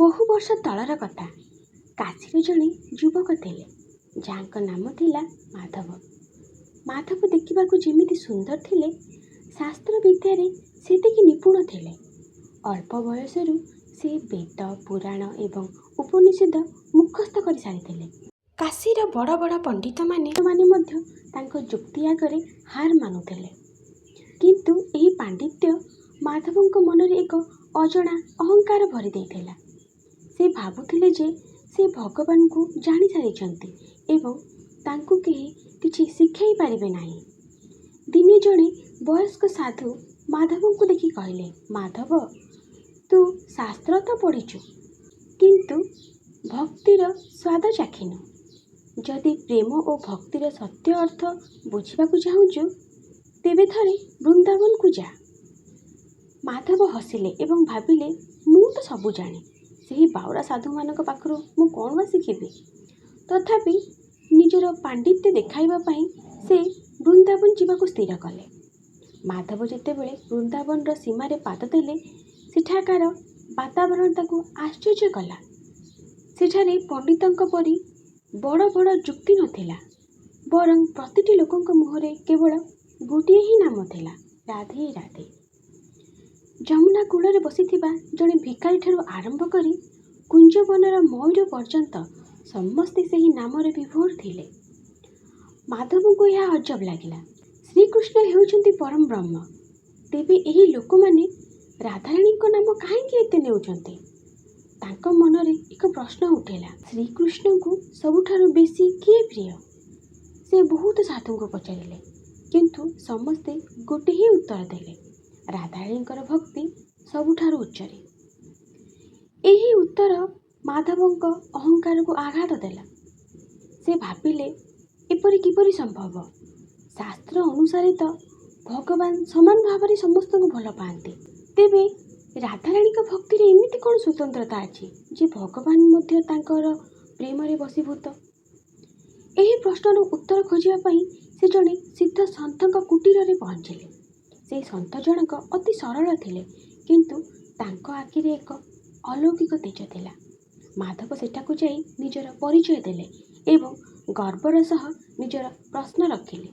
ବହୁ ବର୍ଷ ତଳର କଥା। କାଶୀରେ ଜଣେ ଯୁବକ ଥିଲେ ଯାହାଙ୍କ ନାମ ଥିଲା ମାଧବ। ମାଧବ ଦେଖିବାକୁ ଯେମିତି ସୁନ୍ଦର ଥିଲେ, ଶାସ୍ତ୍ର ବିଦ୍ୟାରେ ସେତିକି ନିପୁଣ ଥିଲେ। ଅଳ୍ପ ବୟସରୁ ସେ ବେଦ, ପୁରାଣ ଏବଂ ଉପନିଷଦ ମୁଖସ୍ଥ କରିସାରିଥିଲେ। କାଶୀର ବଡ଼ ବଡ଼ ପଣ୍ଡିତମାନେ ମଧ୍ୟ ତାଙ୍କ ଯୁକ୍ତି ଆଗରେ ହାର ମାନୁଥିଲେ। କିନ୍ତୁ ଏହି ପାଣ୍ଡିତ୍ୟ ମାଧବଙ୍କ ମନରେ ଏକ ଅଜଣା ଅହଙ୍କାର ଭରି ଦେଇଥିଲା। ସେ ଭାବୁଥିଲେ ଯେ ସେ ଭଗବାନଙ୍କୁ ଜାଣିସାରିଛନ୍ତି ଏବଂ ତାଙ୍କୁ କେହି କିଛି ଶିଖାଇ ପାରିବେ ନାହିଁ। ଦିନେ ଜଣେ ବୟସ୍କ ସାଧୁ ମାଧବଙ୍କୁ ଦେଖି କହିଲେ, ମାଧବ, ତୁ ଶାସ୍ତ୍ର ତ ପଢ଼ିଛୁ, କିନ୍ତୁ ଭକ୍ତିର ସ୍ୱାଦ ଚାଖିନୁ। ଯଦି ପ୍ରେମ ଓ ଭକ୍ତିର ସତ୍ୟ ଅର୍ଥ ବୁଝିବାକୁ ଚାହୁଁଛୁ, ତେବେ ଥରେ ବୃନ୍ଦାବନକୁ ଯା। ମାଧବ ହସିଲେ ଏବଂ ଭାବିଲେ, ମୁଁ ତ ସବୁ ଜାଣେ, ସେହି ବାଉରା ସାଧୁମାନଙ୍କ ପାଖରୁ ମୁଁ କ'ଣ ବା ଶିଖିବି? ତଥାପି ନିଜର ପାଣ୍ଡିତ୍ୟ ଦେଖାଇବା ପାଇଁ ସେ ବୃନ୍ଦାବନ ଯିବାକୁ ସ୍ଥିର କଲେ। ମାଧବ ଯେତେବେଳେ ବୃନ୍ଦାବନର ସୀମାରେ ପାଦ ଦେଲେ, ସେଠାକାର ବାତାବରଣ ତାକୁ ଆଶ୍ଚର୍ଯ୍ୟ କଲା। ସେଠାରେ ପଣ୍ଡିତଙ୍କ ପରି ବଡ଼ ବଡ଼ ଯୁକ୍ତି ନଥିଲା, ବରଂ ପ୍ରତିଟି ଲୋକଙ୍କ ମୁହଁରେ କେବଳ ଗୋଟିଏ ହିଁ ନାମ ଥିଲା, ରାଧେ ରାଧେ। ଯମୁନା କୂଳରେ ବସିଥିବା ଜଣେ ଭିକାରୀଠାରୁ ଆରମ୍ଭ କରି କୁଞ୍ଜବନର ମୟୂର ପର୍ଯ୍ୟନ୍ତ ସମସ୍ତେ ସେହି ନାମରେ ବିଭୋର ଥିଲେ। ମାଧବଙ୍କୁ ଏହା ଅଜବ ଲାଗିଲା। ଶ୍ରୀକୃଷ୍ଣ ହେଉଛନ୍ତି ପରମ ବ୍ରହ୍ମ, ତେବେ ଏହି ଲୋକମାନେ ରାଧାରାଣୀଙ୍କ ନାମ କାହିଁକି ଏତେ ନେଉଛନ୍ତି? ତାଙ୍କ ମନରେ ଏକ ପ୍ରଶ୍ନ ଉଠିଲା, ଶ୍ରୀକୃଷ୍ଣଙ୍କୁ ସବୁଠାରୁ ବେଶୀ କିଏ ପ୍ରିୟ? ସେ ବହୁତ ସାଧୁଙ୍କୁ ପଚାରିଲେ, କିନ୍ତୁ ସମସ୍ତେ ଗୋଟିଏ ହିଁ ଉତ୍ତର ଦେଲେ, ରାଧାରାଣୀଙ୍କର ଭକ୍ତି ସବୁଠାରୁ ଉଚ୍ଚରେ। ଏହି ଉତ୍ତର ମାଧବଙ୍କ ଅହଙ୍କାରକୁ ଆଘାତ ଦେଲା। ସେ ଭାବିଲେ, ଏପରି କିପରି ସମ୍ଭବ? ଶାସ୍ତ୍ର ଅନୁସାରେ ତ ଭଗବାନ ସମାନ ଭାବରେ ସମସ୍ତଙ୍କୁ ଭଲ ପାଆନ୍ତି। ତେବେ ରାଧାରାଣୀଙ୍କ ଭକ୍ତିରେ ଏମିତି କ'ଣ ସ୍ୱତନ୍ତ୍ରତା ଅଛି ଯେ ଭଗବାନ ମଧ୍ୟ ତାଙ୍କର ପ୍ରେମରେ ବଶୀଭୂତ? ଏହି ପ୍ରଶ୍ନର ଉତ୍ତର ଖୋଜିବା ପାଇଁ ସେ ଜଣେ ସିଦ୍ଧ ସନ୍ଥଙ୍କ କୁଟୀରରେ ପହଞ୍ଚିଲେ। ସେହି ସନ୍ଥ ଜଣକ ଅତି ସରଳ ଥିଲେ, କିନ୍ତୁ ତାଙ୍କ ଆଖିରେ ଏକ ଅଲୌକିକ ତେଜ ଥିଲା। ମାଧବ ସେଠାକୁ ଯାଇ ନିଜର ପରିଚୟ ଦେଲେ ଏବଂ ଗର୍ବର ସହ ନିଜର ପ୍ରଶ୍ନ ରଖିଲେ।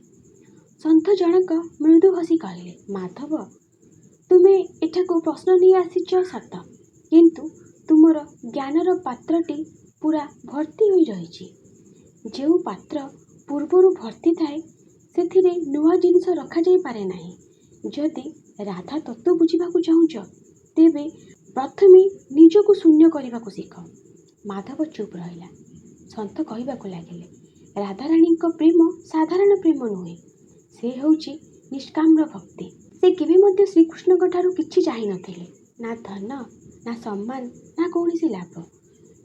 ସନ୍ଥ ଜଣକ ମୃଦୁ ହସି କହିଲେ, ମାଧବ, ତୁମେ ଏଠାକୁ ପ୍ରଶ୍ନ ନେଇ ଆସିଛ ସତ, କିନ୍ତୁ ତୁମର ଜ୍ଞାନର ପାତ୍ରଟି ପୁରା ଭର୍ତ୍ତି ହୋଇ ରହିଛି। ଯେଉଁ ପାତ୍ର ପୂର୍ବରୁ ଭର୍ତ୍ତି ଥାଏ, ସେଥିରେ ନୂଆ ଜିନିଷ ରଖାଯାଇପାରେ ନାହିଁ। ଯଦି ରାଧା ତତ୍ତ୍ୱ ବୁଝିବାକୁ ଚାହୁଁଛ, ତେବେ ପ୍ରଥମେ ନିଜକୁ ଶୂନ୍ୟ କରିବାକୁ ଶିଖ। ମାଧବ ଚୁପ୍ ରହିଲା। ସନ୍ଥ କହିବାକୁ ଲାଗିଲେ, ରାଧାରାଣୀଙ୍କ ପ୍ରେମ ସାଧାରଣ ପ୍ରେମ ନୁହେଁ, ସେ ହେଉଛି ନିଷ୍କାମ୍ର ଭକ୍ତି। ସେ କେବେ ମଧ୍ୟ ଶ୍ରୀକୃଷ୍ଣଙ୍କ ଠାରୁ କିଛି ଚାହିଁନଥିଲେ, ନା ଧନ, ନା ସମ୍ମାନ, ନା କୌଣସି ଲାଭ।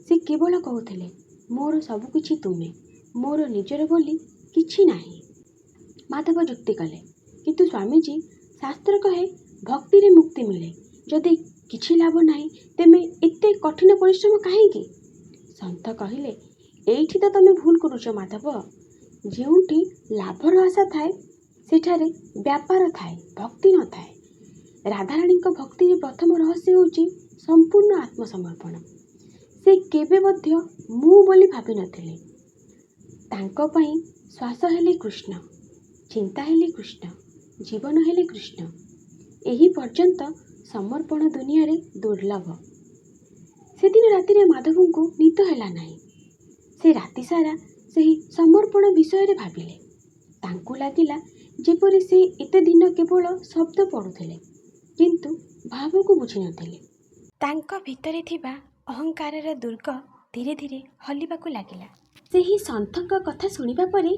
ସେ କେବଳ କହୁଥିଲେ, ମୋର ସବୁକିଛି ତୁମେ, ମୋର ନିଜର ବୋଲି କିଛି ନାହିଁ। ମାଧବ ଯୁକ୍ତି କଲେ, କିନ୍ତୁ ସ୍ୱାମୀଜୀ, ଶାସ୍ତ୍ର କହେ ଭକ୍ତିରେ ମୁକ୍ତି ମିଳେ। ଯଦି କିଛି ଲାଭ ନାହିଁ, ତେବେ ଏତେ କଠିନ ପରିଶ୍ରମ କାହିଁକି? ସନ୍ଥ କହିଲେ, ଏଇଠି ତ ତମେ ଭୁଲ କରୁଛ ମାଧବ। ଯେଉଁଠି ଲାଭର ଆଶା ଥାଏ, ସେଠାରେ ବ୍ୟାପାର ଥାଏ, ଭକ୍ତି ନଥାଏ। ରାଧାରାଣୀଙ୍କ ଭକ୍ତିରେ ପ୍ରଥମ ରହସ୍ୟ ହେଉଛି ସମ୍ପୂର୍ଣ୍ଣ ଆତ୍ମସମର୍ପଣ। ସେ କେବେ ମଧ୍ୟ ମୁଁ ବୋଲି ଭାବିନଥିଲେ। ତାଙ୍କ ପାଇଁ ଶ୍ୱାସ ହେଲେ କୃଷ୍ଣ, ଚିନ୍ତା ହେଲେ କୃଷ୍ଣ, ଜୀବନ ହେଲେ କୃଷ୍ଣ। ଏହି ପର୍ଯ୍ୟନ୍ତ ସମର୍ପଣ ଦୁନିଆରେ ଦୁର୍ଲଭ। ସେଦିନ ରାତିରେ ମାଧବଙ୍କୁ ନିଦ ହେଲା ନାହିଁ। ସେ ରାତିସାରା ସେହି ସମର୍ପଣ ବିଷୟରେ ଭାବିଲେ। ତାଙ୍କୁ ଲାଗିଲା ଯେପରି ସେ ଏତେ ଦିନ କେବଳ ଶବ୍ଦ ପଢ଼ୁଥିଲେ, କିନ୍ତୁ ଭାବକୁ ବୁଝିନଥିଲେ। ତାଙ୍କ ଭିତରେ ଥିବା ଅହଙ୍କାରର ଦୁର୍ଗ ଧୀରେ ଧୀରେ ହଲିବାକୁ ଲାଗିଲା। ସେହି ସନ୍ଥଙ୍କ କଥା ଶୁଣିବା ପରେ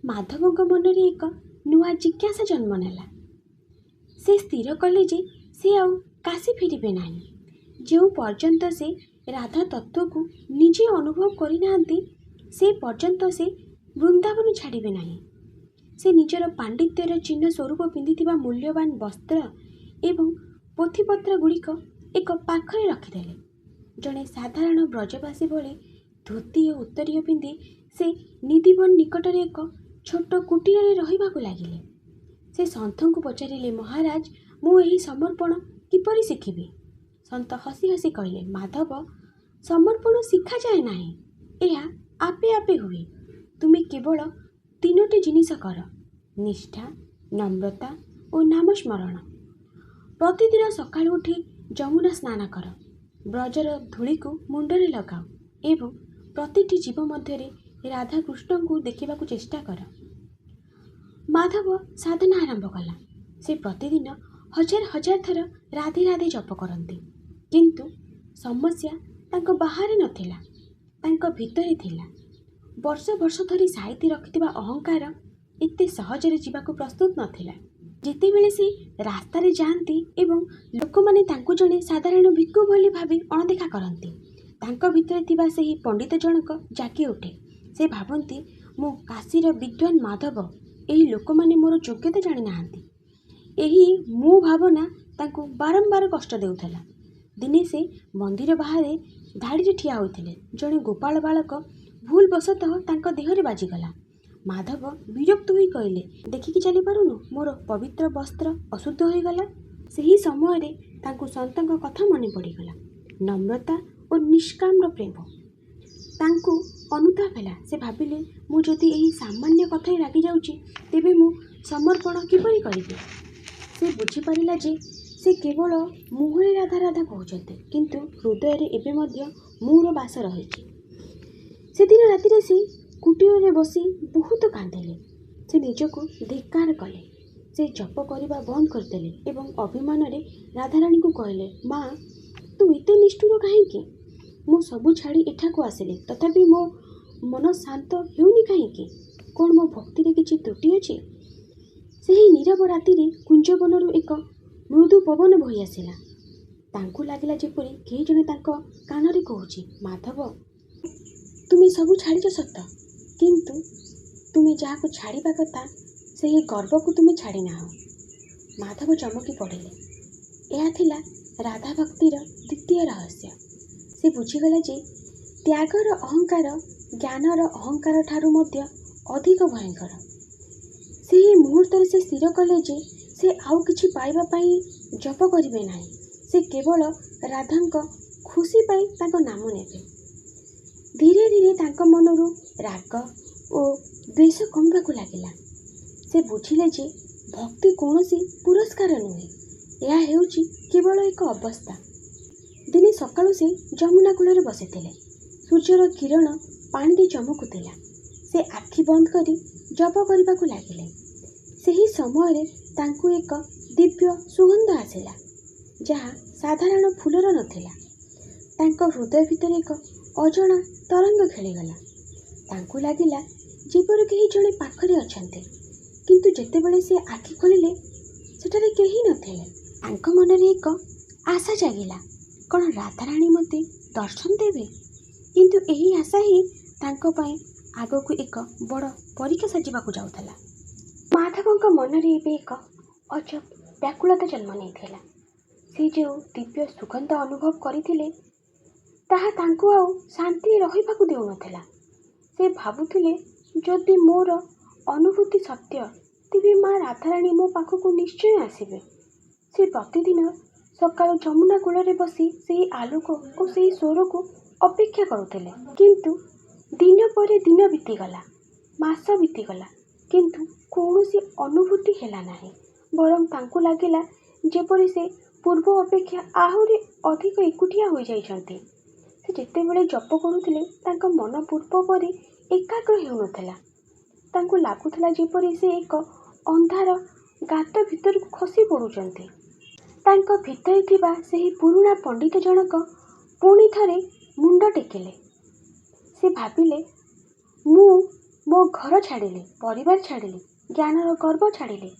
ମାଧବଙ୍କ ମନରେ ଏକ ନୂଆ ଜିଜ୍ଞାସା ଜନ୍ମ ନେଲା। ସେ ସ୍ଥିର କଲେ ଯେ ସେ ଆଉ କାଶୀ ଫେରିବେ ନାହିଁ। ଯେଉଁ ପର୍ଯ୍ୟନ୍ତ ସେ ରାଧା ତତ୍ତ୍ୱକୁ ନିଜେ ଅନୁଭବ କରିନାହାନ୍ତି, ସେ ପର୍ଯ୍ୟନ୍ତ ସେ ବୃନ୍ଦାବନ ଛାଡ଼ିବେ ନାହିଁ। ସେ ନିଜର ପାଣ୍ଡିତ୍ୟର ଚିହ୍ନ ସ୍ୱରୂପ ପିନ୍ଧିଥିବା ମୂଲ୍ୟବାନ ବସ୍ତ୍ର ଏବଂ ପୋଥିପତ୍ର ଗୁଡ଼ିକ ଏକ ପାଖରେ ରଖିଦେଲେ। ଜଣେ ସାଧାରଣ ବ୍ରଜବାସୀ ଭଳି ଧୋତି ଓ ଉତ୍ତରୀୟ ପିନ୍ଧି ସେ ନିଧିବନ ନିକଟରେ ଏକ ଛୋଟ କୁଟୀରରେ ରହିବାକୁ ଲାଗିଲେ। ସେ ସନ୍ଥଙ୍କୁ ପଚାରିଲେ, ମହାରାଜ, ମୁଁ ଏହି ସମର୍ପଣ କିପରି ଶିଖିବି? ସନ୍ଥ ହସି ହସି କହିଲେ, ମାଧବ, ସମର୍ପଣ ଶିଖାଯାଏ ନାହିଁ, ଏହା ଆପେ ଆପେ ହୁଏ। ତୁମେ କେବଳ 3ଟି ଜିନିଷ କର, ନିଷ୍ଠା, ନମ୍ରତା ଓ ନାମସ୍ମରଣ। ପ୍ରତିଦିନ ସକାଳୁ ଉଠି ଯମୁନା ସ୍ନାନ କର, ବ୍ରଜର ଧୂଳିକୁ ମୁଣ୍ଡରେ ଲଗାଅ ଏବଂ ପ୍ରତିଟି ଜୀବ ମଧ୍ୟରେ ରାଧାକୃଷ୍ଣଙ୍କୁ ଦେଖିବାକୁ ଚେଷ୍ଟା କର। ମାଧବ ସାଧନା ଆରମ୍ଭ କଲା। ସେ ପ୍ରତିଦିନ ହଜାର ହଜାର ଥର ରାଧେ ରାଧେ ଜପ କରନ୍ତି। କିନ୍ତୁ ସମସ୍ୟା ତାଙ୍କ ବାହାରେ ନଥିଲା, ତାଙ୍କ ଭିତରେ ଥିଲା। ବର୍ଷ ବର୍ଷ ଧରି ସାଇତି ରଖିଥିବା ଅହଙ୍କାର ଏତେ ସହଜରେ ଯିବାକୁ ପ୍ରସ୍ତୁତ ନଥିଲା। ଯେତେବେଳେ ସେ ରାସ୍ତାରେ ଯାଆନ୍ତି ଏବଂ ଲୋକମାନେ ତାଙ୍କୁ ଜଣେ ସାଧାରଣ ଭିକ୍ଷୁ ଭଳି ଭାବେ ଅଣଦେଖା କରନ୍ତି, ତାଙ୍କ ଭିତରେ ଥିବା ସେହି ପଣ୍ଡିତ ଜଣକ ଜାଗି ଉଠେ। ସେ ଭାବନ୍ତି, ମୁଁ କାଶୀର ବିଦ୍ୱାନ ମାଧବ, ଏହି ଲୋକମାନେ ମୋର ଯୋଗ୍ୟତା ଜାଣିନାହାନ୍ତି। ଏହି ମୁଁ ଭାବନା ତାଙ୍କୁ ବାରମ୍ବାର କଷ୍ଟ ଦେଉଥିଲା। ଦିନେ ସେ ମନ୍ଦିର ବାହାରେ ଧାଡ଼ିରେ ଠିଆ ହୋଇଥିଲେ। ଜଣେ ଗୋପାଳ ବାଳକ ଭୁଲ ବଶତଃ ତାଙ୍କ ଦେହରେ ବାଜିଗଲା। ମାଧବ ବିରକ୍ତ ହୋଇ କହିଲେ, ଦେଖିକି ଚାଲିପାରୁନୁ? ମୋର ପବିତ୍ର ବସ୍ତ୍ର ଅଶୁଦ୍ଧ ହୋଇଗଲା। ସେହି ସମୟରେ ତାଙ୍କୁ ସନ୍ତଙ୍କ କଥା ମନେ ପଡ଼ିଗଲା, ନମ୍ରତା ଓ ନିଷ୍କାମ୍ର ପ୍ରେମ। ତାଙ୍କୁ ଅନୁତାପ ହେଲା। ସେ ଭାବିଲେ, ମୁଁ ଯଦି ଏହି ସାମାନ୍ୟ କଥାରେ ରାଗିଯାଉଛି, ତେବେ ମୁଁ ସମର୍ପଣ କିପରି କରିବି? ସେ ବୁଝିପାରିଲା ଯେ ସେ କେବଳ ମୁହଁରେ ରାଧା ରାଧା କହୁଛନ୍ତି, କିନ୍ତୁ ହୃଦୟରେ ଏବେ ମଧ୍ୟ ମୋର ବାସ ରହିଛି। ସେଦିନ ରାତିରେ ସେ କୁଟୀରରେ ବସି ବହୁତ କାନ୍ଦିଲେ। ସେ ନିଜକୁ ଧିକ୍କାର କଲେ। ସେ ଜପ କରିବା ବନ୍ଦ କରିଦେଲେ ଏବଂ ଅଭିମାନରେ ରାଧାରାଣୀଙ୍କୁ କହିଲେ, ମା, ତୁ ଏତେ ନିଷ୍ଠୁର କାହିଁକି? ମୁଁ ସବୁ ଛାଡ଼ି ଏଠାକୁ ଆସିଲି, ତଥାପି ମୋ ମନ ଶାନ୍ତ ହେଉନି କାହିଁକି? କ'ଣ ମୋ ଭକ୍ତିରେ କିଛି ତ୍ରୁଟି ଅଛି? ସେହି ନୀରବ ରାତିରେ କୁଞ୍ଜବନରୁ ଏକ ମୃଦୁ ପବନ ବହି ଆସିଲା। ତାଙ୍କୁ ଲାଗିଲା ଯେପରି କେହି ଜଣେ ତାଙ୍କ କାନରେ କହୁଛି, ମାଧବ, ତୁମେ ସବୁ ଛାଡ଼ିଛ ସତ, କିନ୍ତୁ ତୁମେ ଯାହାକୁ ଛାଡ଼ିବା କଥା ସେହି ଗର୍ବକୁ ତୁମେ ଛାଡ଼ିନାହଁ। ମାଧବ ଚମକି ପଡ଼ିଲେ। ଏହା ଥିଲା ରାଧା ଭକ୍ତିର ଦ୍ୱିତୀୟ ରହସ୍ୟ। ସେ ବୁଝିଗଲେ ଯେ ତ୍ୟାଗର ଅହଙ୍କାର ଜ୍ଞାନର ଅହଙ୍କାର ଠାରୁ ମଧ୍ୟ ଅଧିକ ଭୟଙ୍କର। ସେହି ମୁହୂର୍ତ୍ତରେ ସେ ସ୍ଥିର କଲେ ଯେ ସେ ଆଉ କିଛି ପାଇବା ପାଇଁ ଜପ କରିବେ ନାହିଁ। ସେ କେବଳ ରାଧାଙ୍କ ଖୁସି ପାଇଁ ତାଙ୍କ ନାମ ନେବେ। ଧୀରେ ଧୀରେ ତାଙ୍କ ମନରୁ ରାଗ ଓ ଦ୍ୱେଷ କମିବାକୁ ଲାଗିଲା। ସେ ବୁଝିଲେ ଯେ ଭକ୍ତି କୌଣସି ପୁରସ୍କାର ନୁହେଁ, ଏହା ହେଉଛି କେବଳ ଏକ ଅବସ୍ଥା। ଦିନେ ସକାଳୁ ସେ ଯମୁନା କୂଳରେ ବସିଥିଲେ। ସୂର୍ଯ୍ୟର କିରଣ ପାଣିରେ ଚମକୁଥିଲା। ସେ ଆଖି ବନ୍ଦ କରି ଜପ କରିବାକୁ ଲାଗିଲେ। ସେହି ସମୟରେ ତାଙ୍କୁ ଏକ ଦିବ୍ୟ ସୁଗନ୍ଧ ଆସିଲା, ଯାହା ସାଧାରଣ ଫୁଲର ନଥିଲା। ତାଙ୍କ ହୃଦୟ ଭିତରେ ଏକ ଅଜଣା ତରଙ୍ଗ ଖେଳିଗଲା। ତାଙ୍କୁ ଲାଗିଲା ଯେପରି କେହି ଜଣେ ପାଖରେ ଅଛନ୍ତି, କିନ୍ତୁ ଯେତେବେଳେ ସେ ଆଖି ଖୋଲିଲେ ସେଠାରେ କେହି ନଥିଲେ। ତାଙ୍କ ମନରେ ଏକ ଆଶା ଜାଗିଲା, କ'ଣ ରାଧାରାଣୀ ମୋତେ ଦର୍ଶନ ଦେବେ? କିନ୍ତୁ ଏହି ଆଶା ହିଁ ତାଙ୍କ ପାଇଁ ଆଗକୁ ଏକ ବଡ଼ ପରୀକ୍ଷା ସାଜିବାକୁ ଯାଉଥିଲା। ମାଧବଙ୍କ ମନରେ ଏବେ ଏକ ଅଜବ ବ୍ୟାକୁଳତା ଜନ୍ମ ନେଇଥିଲା। ସେ ଯେଉଁ ଦିବ୍ୟ ସୁଗନ୍ଧ ଅନୁଭବ କରିଥିଲେ, ତାହା ତାଙ୍କୁ ଆଉ ଶାନ୍ତିରେ ରହିବାକୁ ଦେଉନଥିଲା। ସେ ଭାବୁଥିଲେ, ଯଦି ମୋର ଅନୁଭୂତି ସତ୍ୟ, ତେବେ ମା ରାଧାରାଣୀ ମୋ ପାଖକୁ ନିଶ୍ଚୟ ଆସିବେ। ସେ ପ୍ରତିଦିନ ସକାଳୁ ଯମୁନା କୂଳରେ ବସି ସେହି ଆଲୋକ ଓ ସେହି ସ୍ୱରକୁ ଅପେକ୍ଷା କରୁଥିଲେ। କିନ୍ତୁ ଦିନ ପରେ ଦିନ ବିତିଗଲା, ମାସ ବିତିଗଲା, କିନ୍ତୁ କୌଣସି ଅନୁଭୂତି ହେଲା ନାହିଁ। ବରଂ ତାଙ୍କୁ ଲାଗିଲା ଯେପରି ସେ ପୂର୍ବ ଅପେକ୍ଷା ଆହୁରି ଅଧିକ ଏକୁଟିଆ ହୋଇଯାଇଛନ୍ତି। ସେ ଯେତେବେଳେ ଜପ କରୁଥିଲେ, ତାଙ୍କ ମନ ପୂର୍ବ ପରି ଏକାଗ୍ର ହେଉନଥିଲା। ତାଙ୍କୁ ଲାଗୁଥିଲା ଯେପରି ସେ ଏକ ଅନ୍ଧାର ଗାତ ଭିତରକୁ ଖସି ପଡ଼ୁଛନ୍ତି। ତାଙ୍କ ଭିତରେ ଥିବା ସେହି ପୁରୁଣା ପଣ୍ଡିତ ଜଣକ ପୁଣି ଥରେ ମୁଣ୍ଡ ଟେକିଲେ। ସେ ଭାବିଲେ, ମୁଁ ମୋ ଘର ଛାଡ଼ିଲି, ପରିବାର ଛାଡ଼ିଲି, ଜ୍ଞାନର ଗର୍ବ ଛାଡ଼ିଲି,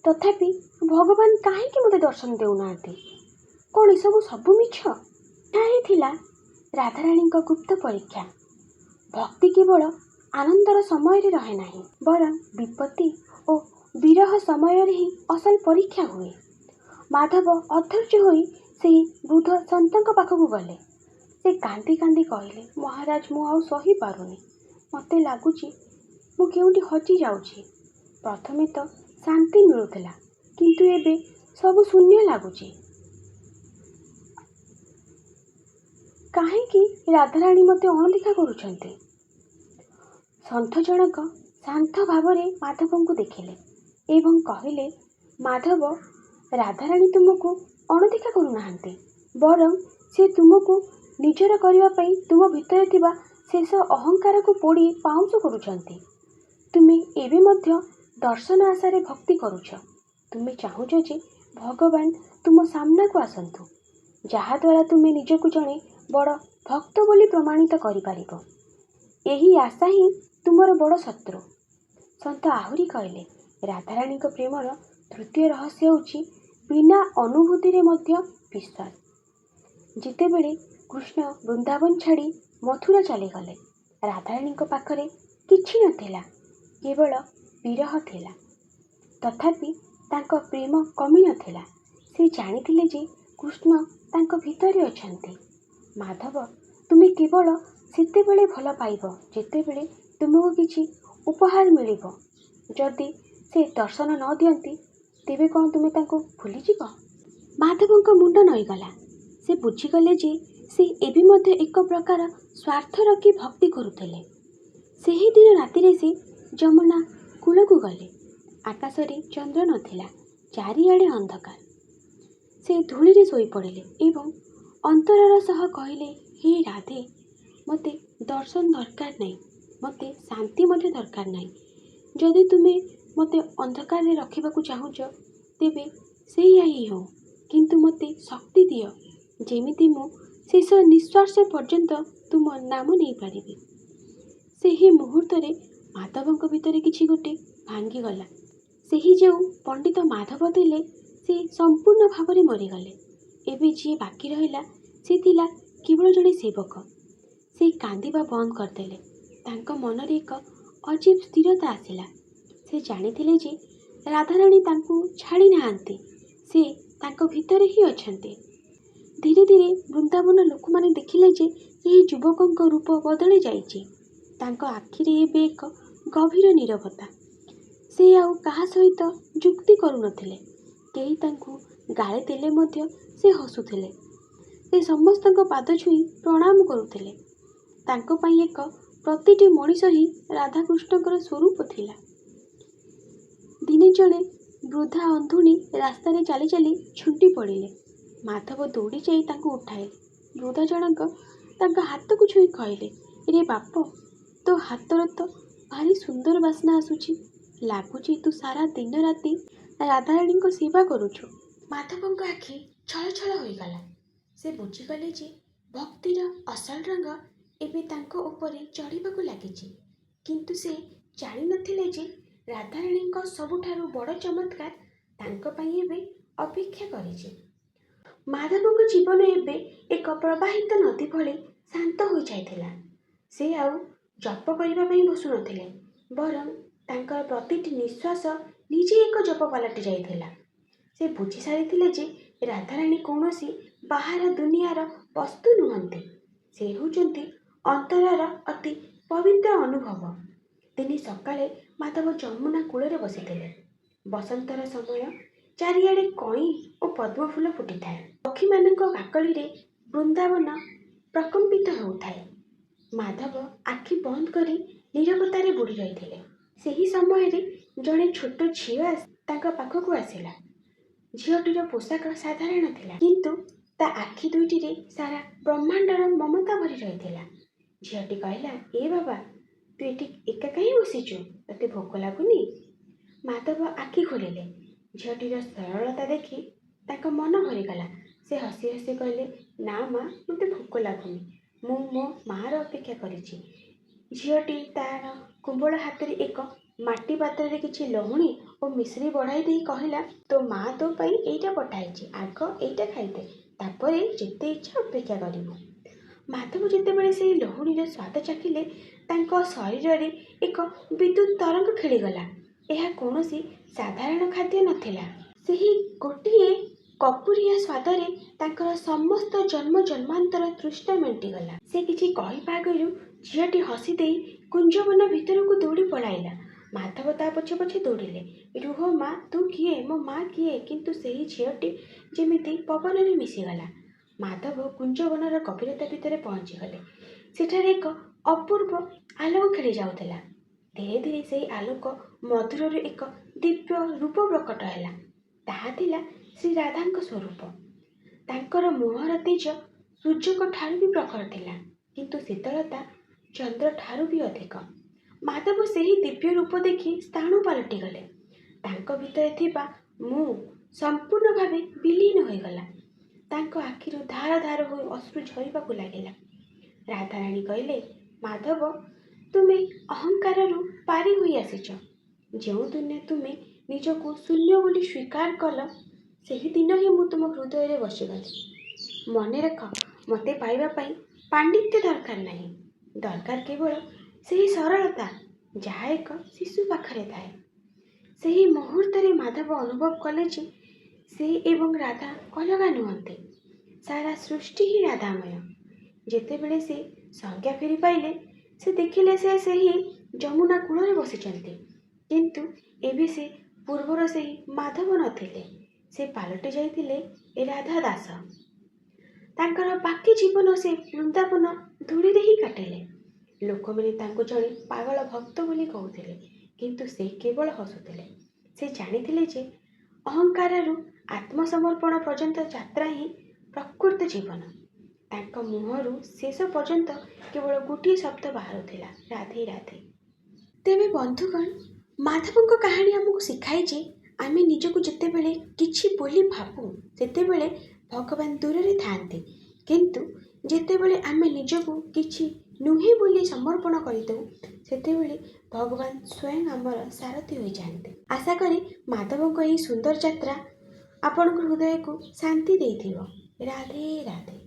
ତଥାପି ଭଗବାନ କାହିଁକି ମୋତେ ଦର୍ଶନ ଦେଉନାହାନ୍ତି? କ'ଣ ଏସବୁ ସବୁ ମିଛ? ଏହା ହିଁ ଥିଲା ରାଧାରାଣୀଙ୍କ ଗୁପ୍ତ ପରୀକ୍ଷା। ଭକ୍ତି କେବଳ ଆନନ୍ଦର ସମୟରେ ରହେ ନାହିଁ, ବରଂ ବିପତ୍ତି ଓ ବିରହ ସମୟରେ ହିଁ ଅସଲ ପରୀକ୍ଷା ହୁଏ। ମାଧବ ଅଧୈର୍ଯ୍ୟ ହୋଇ ସେହି ବୃଦ୍ଧ ସନ୍ତଙ୍କ ପାଖକୁ ଗଲେ। ସେ କାନ୍ଦି କାନ୍ଦି କହିଲେ, ମହାରାଜ, ମୁଁ ଆଉ ସହିପାରୁନି। ମୋତେ ଲାଗୁଛି ମୁଁ କେଉଁଠି ହଜି ଯାଉଛି। ପ୍ରଥମେ ତ ଶାନ୍ତି ମିଳୁଥିଲା, କିନ୍ତୁ ଏବେ ସବୁ ଶୂନ୍ୟ ଲାଗୁଛି। କାହିଁକି ରାଧାରାଣୀ ମୋତେ ଅଣଦେଖା କରୁଛନ୍ତି? ସନ୍ଥ ଜଣକ ଶାନ୍ତ ଭାବରେ ମାଧବଙ୍କୁ ଦେଖିଲେ ଏବଂ କହିଲେ, ମାଧବ, ରାଧାରାଣୀ ତୁମକୁ ଅଣଦେଖା କରୁନାହାନ୍ତି, ବରଂ ସେ ତୁମକୁ ନିଜର କରିବା ପାଇଁ ତୁମ ଭିତରେ ଥିବା ଶେଷ ଅହଙ୍କାରକୁ ପୋଡ଼ି ପାଉଁଶ କରୁଛନ୍ତି। ତୁମେ ଏବେ ମଧ୍ୟ ଦର୍ଶନ ଆଶାରେ ଭକ୍ତି କରୁଛ। ତୁମେ ଚାହୁଁଛ ଯେ ଭଗବାନ ତୁମ ସାମ୍ନାକୁ ଆସନ୍ତୁ, ଯାହାଦ୍ୱାରା ତୁମେ ନିଜକୁ ଜଣେ ବଡ଼ ଭକ୍ତ ବୋଲି ପ୍ରମାଣିତ କରିପାରିବ। ଏହି ଆଶା ହିଁ ତୁମର ବଡ଼ ଶତ୍ରୁ। ସନ୍ଥ ଆହୁରି କହିଲେ, ରାଧାରାଣୀଙ୍କ ପ୍ରେମର ତୃତୀୟ ରହସ୍ୟ ହେଉଛି ବିନା ଅନୁଭୂତିରେ ମଧ୍ୟ ବିଶ୍ୱାସ। ଯେତେବେଳେ କୃଷ୍ଣ ବୃନ୍ଦାବନ ଛାଡ଼ି ମଥୁରା ଚାଲିଗଲେ, ରାଧାରାଣୀଙ୍କ ପାଖରେ କିଛି ନଥିଲା, କେବଳ ବିରହ ଥିଲା। ତଥାପି ତାଙ୍କ ପ୍ରେମ କମି ନଥିଲା। ସେ ଜାଣିଥିଲେ ଯେ କୃଷ୍ଣ ତାଙ୍କ ଭିତରେ ଅଛନ୍ତି। ମାଧବ, ତୁମେ କେବଳ ସେତେବେଳେ ଭଲ ପାଇବ ଯେତେବେଳେ ତୁମକୁ କିଛି ଉପହାର ମିଳିବ। ଯଦି ସେ ଦର୍ଶନ ନ ଦିଅନ୍ତି, ତେବେ କ'ଣ ତୁମେ ତାଙ୍କୁ ଭୁଲିଯିବ? ମାଧବଙ୍କ ମୁଣ୍ଡ ନଇଁଗଲା। ସେ ବୁଝିଗଲେ ଯେ ସେ ଏବେ ମଧ୍ୟ ଏକ ପ୍ରକାର ସ୍ୱାର୍ଥ ରଖି ଭକ୍ତି କରୁଥିଲେ। ସେହିଦିନ ରାତିରେ ସେ ଯମୁନା କୂଳକୁ ଗଲେ। ଆକାଶରେ ଚନ୍ଦ୍ର ନଥିଲା, ଚାରିଆଡ଼େ ଅନ୍ଧକାର। ସେ ଧୂଳିରେ ଶୋଇପଡ଼ିଲେ ଏବଂ ଅନ୍ତରର ସହ କହିଲେ, ହେ ରାଧେ, ମୋତେ ଦର୍ଶନ ଦରକାର ନାହିଁ, ମୋତେ ଶାନ୍ତି ମଧ୍ୟ ଦରକାର ନାହିଁ। ଯଦି ତୁମେ ମୋତେ ଅନ୍ଧକାରରେ ରଖିବାକୁ ଚାହୁଁଛ, ତେବେ ସେଇଆ ହିଁ ହେଉ, କିନ୍ତୁ ମୋତେ ଶକ୍ତି ଦିଅ, ଯେମିତି ମୁଁ ଶେଷ ନିଶ୍ୱାସ ପର୍ଯ୍ୟନ୍ତ ତୁମ ନାମ ନେଇପାରିବି। ସେହି ମୁହୂର୍ତ୍ତରେ ମାଧବଙ୍କ ଭିତରେ କିଛି ଗୋଟେ ଭାଙ୍ଗିଗଲା। ସେହି ଯେଉଁ ପଣ୍ଡିତ ମାଧବ ଥିଲେ, ସେ ସମ୍ପୂର୍ଣ୍ଣ ଭାବରେ ମରିଗଲେ। ଏବେ ଯିଏ ବାକି ରହିଲା, ସେ ଥିଲା କେବଳ ଜଣେ ସେବକ। ସେ କାନ୍ଦିବା ବନ୍ଦ କରିଦେଲେ। ତାଙ୍କ ମନରେ ଏକ ଅଜୀବ ସ୍ଥିରତା ଆସିଲା। ସେ ଜାଣିଥିଲେ ଯେ ରାଧାରାଣୀ ତାଙ୍କୁ ଛାଡ଼ି ନାହାନ୍ତି, ସେ ତାଙ୍କ ଭିତରେ ହିଁ ଅଛନ୍ତି। ଧୀରେ ଧୀରେ ବୃନ୍ଦାବନ ଲୋକମାନେ ଦେଖିଲେ ଯେ ସେହି ଯୁବକଙ୍କ ରୂପ ବଦଳି ଯାଇଛି। ତାଙ୍କ ଆଖିରେ ଏବେ ଏକ ଗଭୀର ନୀରବତା। ସେ ଆଉ କାହା ସହିତ ଯୁକ୍ତି କରୁନଥିଲେ। କେହି ତାଙ୍କୁ ଗାଳି ଦେଲେ ମଧ୍ୟ ସେ ହସୁଥିଲେ। ସେ ସମସ୍ତଙ୍କ ପାଦ ଛୁଇଁ ପ୍ରଣାମ କରୁଥିଲେ। ତାଙ୍କ ପାଇଁ ଏକ ପ୍ରତିଟି ମଣିଷ ହିଁ ରାଧାକୃଷ୍ଣଙ୍କର ସ୍ୱରୂପ ଥିଲା। ଦିନେ ଜଣେ ବୃଦ୍ଧା ଅନ୍ଧୁଣୀ ରାସ୍ତାରେ ଚାଲି ଚାଲି ଝୁଣ୍ଟି ପଡ଼ିଲେ। ମାଧବ ଦୌଡ଼ି ଯାଇ ତାଙ୍କୁ ଉଠାଇଲେ। ବୃଦ୍ଧା ଜଣକ ତାଙ୍କ ହାତକୁ ଛୁଇଁ କହିଲେ, ରେ ବାପ, ତୋ ହାତର ତ ଭାରି ସୁନ୍ଦର ବାସ୍ନା ଆସୁଛି। ଲାଗୁଛି ତୁ ସାରା ଦିନ ରାତି ରାଧାରାଣୀଙ୍କ ସେବା କରୁଛୁ। ମାଧବଙ୍କ ଆଖି ଛଳ ଛଳ ହୋଇଗଲା। ସେ ବୁଝିଗଲେ ଯେ ଭକ୍ତିର ଅସଲ ରଙ୍ଗ ଏବେ ତାଙ୍କ ଉପରେ ଚଢ଼ିବାକୁ ଲାଗିଛି। କିନ୍ତୁ ସେ ଜାଣିନଥିଲେ ଯେ ରାଧାରାଣୀଙ୍କ ସବୁଠାରୁ ବଡ଼ ଚମତ୍କାର ତାଙ୍କ ପାଇଁ ଏବେ ଅପେକ୍ଷା କରିଛି। ମାଧବଙ୍କ ଜୀବନ ଏବେ ଏକ ପ୍ରବାହିତ ନଦୀ ଭଳି ଶାନ୍ତ ହୋଇଯାଇଥିଲା। ସେ ଆଉ ଜପ କରିବା ପାଇଁ ବସୁନଥିଲେ, ବରଂ ତାଙ୍କର ପ୍ରତିଟି ନିଶ୍ୱାସ ନିଜେ ଏକ ଜପ ପାଲଟି ଯାଇଥିଲା। ସେ ବୁଝି ସାରିଥିଲେ ଯେ ରାଧାରାଣୀ କୌଣସି ବାହାର ଦୁନିଆର ବସ୍ତୁ ନୁହନ୍ତି, ସେ ହେଉଛନ୍ତି ଅନ୍ତରର ଅତି ପବିତ୍ର ଅନୁଭବ। ଦିନେ ସକାଳେ ମାଧବ ଯମୁନା କୂଳରେ ବସିଥିଲେ। ବସନ୍ତର ସମୟ, ଚାରିଆଡ଼େ କଇଁ ଓ ପଦ୍ମଫୁଲ ଫୁଟିଥାଏ। ପକ୍ଷୀମାନଙ୍କ କାକଳିରେ ବୃନ୍ଦାବନ ପ୍ରକମ୍ପିତ ହେଉଥାଏ। ମାଧବ ଆଖି ବନ୍ଦ କରି ନୀରବତାରେ ବୁଡ଼ି ରହିଥିଲେ। ସେହି ସମୟରେ ଜଣେ ଛୋଟ ଝିଅ ତାଙ୍କ ପାଖକୁ ଆସିଲା। ଝିଅଟିର ପୋଷାକ ସାଧାରଣ ଥିଲା, କିନ୍ତୁ ତା ଆଖି ଦୁଇଟିରେ ସାରା ବ୍ରହ୍ମାଣ୍ଡର ମମତା ଭରି ରହିଥିଲା। ଝିଅଟି କହିଲା, ଏ ବାବା, ତୁ ଏଠି ଏକା କାହିଁ ବସିଛୁ? ତୋତେ ଭୋକ ଲାଗୁନି? ମାଧବ ଆଖି ଖୋଲିଲେ। ଝିଅଟିର ସରଳତା ଦେଖି ତାଙ୍କ ମନ ଭରିଗଲା। ସେ ହସି ହସି କହିଲେ, ନା ମା, ମୋତେ ଭୋକ ଲାଗୁନି, ମୁଁ ମୋ ମାଆର ଅପେକ୍ଷା କରିଛି। ଝିଅଟି ତାର କୋମଳ ହାତରେ ଏକ ମାଟି ପାତ୍ରରେ କିଛି ଲହୁଣୀ ଓ ମିଶ୍ରି ବଢ଼ାଇ ଦେଇ କହିଲା, ତୋ ମା ତୋ ପାଇଁ ଏଇଟା ପଠାଇଛି, ଆଗ ଏଇଟା ଖାଇଦେ, ତାପରେ ଯେତେ ଇଚ୍ଛା ଅପେକ୍ଷା କରିବୁ। ମାଧବ ଯେତେବେଳେ ସେହି ଲହୁଣୀର ସ୍ୱାଦ ଚାଖିଲେ, ତାଙ୍କ ଶରୀରରେ ଏକ ବିଦ୍ୟୁତ୍ ତରଙ୍ଗ ଖେଳିଗଲା। ଏହା କୌଣସି ସାଧାରଣ ଖାଦ୍ୟ ନଥିଲା। ସେହି ଗୋଟିଏ କପୁରିଆ ସ୍ୱାଦରେ ତାଙ୍କର ସମସ୍ତ ଜନ୍ମ ଜନ୍ମାନ୍ତର ତୃଷ୍ଣା ମେଣ୍ଟିଗଲା। ସେ କିଛି କହିବା ଆଗରୁ ଝିଅଟି ହସି ଦେଇ କୁଞ୍ଜବନ ଭିତରକୁ ଦୌଡ଼ି ପଳାଇଲା। ମାଧବ ତା ପଛେ ପଛେ ଦୌଡ଼ିଲେ। ରୁହ ମା, ତୁ କିଏ? ମୋ ମା କିଏ? କିନ୍ତୁ ସେହି ଝିଅଟି ଯେମିତି ପବନରେ ମିଶିଗଲା। ମାଧବ କୁଞ୍ଜବନର ଗଭୀରତା ଭିତରେ ପହଞ୍ଚିଗଲେ। ସେଠାରେ ଏକ ଅପୂର୍ବ ଆଲୋକ ଖେଳି ଯାଉଥିଲା। ଧୀରେ ଧୀରେ ସେହି ଆଲୋକ ମଧୁରରୁ ଏକ ଦିବ୍ୟ ରୂପ ପ୍ରକଟ ହେଲା। ତାହା ଥିଲା ଶ୍ରୀ ରାଧାଙ୍କ ସ୍ୱରୂପ। ତାଙ୍କର ମୁହଁର ତେଜ ସୂର୍ଯ୍ୟଙ୍କ ଠାରୁ ବି ପ୍ରଖର ଥିଲା, କିନ୍ତୁ ଶୀତଳତା ଚନ୍ଦ୍ରଠାରୁ ବି ଅଧିକ। ମାଧବ ସେହି ଦିବ୍ୟ ରୂପ ଦେଖି ସ୍ଥାଣୁ ପାଲଟିଗଲେ। ତାଙ୍କ ଭିତରେ ଥିବା ମୁଁ ସମ୍ପୂର୍ଣ୍ଣ ଭାବେ ବିଲୀନ ହୋଇଗଲା। ତାଙ୍କ ଆଖିରୁ ଧାର ଧାର ହୋଇ ଅଶ୍ରୁ ଝରିବାକୁ ଲାଗିଲା। ରାଧାରାଣୀ କହିଲେ, ମାଧବ, ତୁମେ ଅହଙ୍କାରରୁ ପାରି ହୋଇ ଆସିଛ। ଯେଉଁଦିନ ତୁମେ ନିଜକୁ ଶୂନ୍ୟ ବୋଲି ସ୍ୱୀକାର କଲ, ସେହିଦିନ ହିଁ ମୁଁ ତୁମ ହୃଦୟରେ ବସିଗଲି। ମନେ ରଖ, ମୋତେ ପାଇବା ପାଇଁ ପାଣ୍ଡିତ୍ୟ ଦରକାର ନାହିଁ। ଦରକାର କେବଳ ସେହି ସରଳତା ଯାହା ଏକ ଶିଶୁ ପାଖରେ ଥାଏ। ସେହି ମୁହୂର୍ତ୍ତରେ ମାଧବ ଅନୁଭବ କଲେ ଯେ ସେ ଏବଂ ରାଧା ଅଲଗା ନୁହନ୍ତି। ସାରା ସୃଷ୍ଟି ହିଁ ରାଧାମୟ। ଯେତେବେଳେ ସେ ସଂଜ୍ଞା ଫେରି ପାଇଲେ, ସେ ଦେଖିଲେ ସେ ସେହି ଯମୁନା କୂଳରେ ବସିଛନ୍ତି। କିନ୍ତୁ ଏବେ ସେ ପୂର୍ବର ସେହି ମାଧବ ନଥିଲେ। ସେ ପାଲଟି ଯାଇଥିଲେ ରାଧା ଦାସ। ତାଙ୍କର ବାକି ଜୀବନ ସେ ବୃନ୍ଦାବନ ଧୂଳିରେ ହିଁ କାଟିଲେ। ଲୋକମାନେ ତାଙ୍କୁ ଜଣେ ପାଗଳ ଭକ୍ତ ବୋଲି କହୁଥିଲେ, କିନ୍ତୁ ସେ କେବଳ ହସୁଥିଲେ। ସେ ଜାଣିଥିଲେ ଯେ ଅହଙ୍କାରରୁ ଆତ୍ମସମର୍ପଣ ପର୍ଯ୍ୟନ୍ତ ଯାତ୍ରା ହିଁ ପ୍ରକୃତ ଜୀବନ। ତାଙ୍କ ମୁହଁରୁ ଶେଷ ପର୍ଯ୍ୟନ୍ତ କେବଳ ଗୋଟିଏ ଶବ୍ଦ ବାହାରୁଥିଲା, ରାଧେ ରାଧେ। ତେବେ ବନ୍ଧୁଗଣ, ମାଧବଙ୍କ କାହାଣୀ ଆମକୁ ଶିଖାଏ ଯେ ଆମେ ନିଜକୁ ଯେତେବେଳେ କିଛି ବୋଲି ଭାବୁ, ସେତେବେଳେ ଭଗବାନ ଦୂରରେ ଥାଆନ୍ତି। କିନ୍ତୁ ଯେତେବେଳେ ଆମେ ନିଜକୁ କିଛି ନୁହେଁ ବୋଲି ସମର୍ପଣ କରିଦେଉ, ସେତେବେଳେ ଭଗବାନ ସ୍ୱୟଂ ଆମର ସାରଥୀ ହୋଇଯାଆନ୍ତି। ଆଶା କରେ ମାଧବଙ୍କ ଏହି ସୁନ୍ଦର ଯାତ୍ରା ଆପଣଙ୍କ ହୃଦୟକୁ ଶାନ୍ତି ଦେଇଥିବ। ରାଧେ ରାଧେ।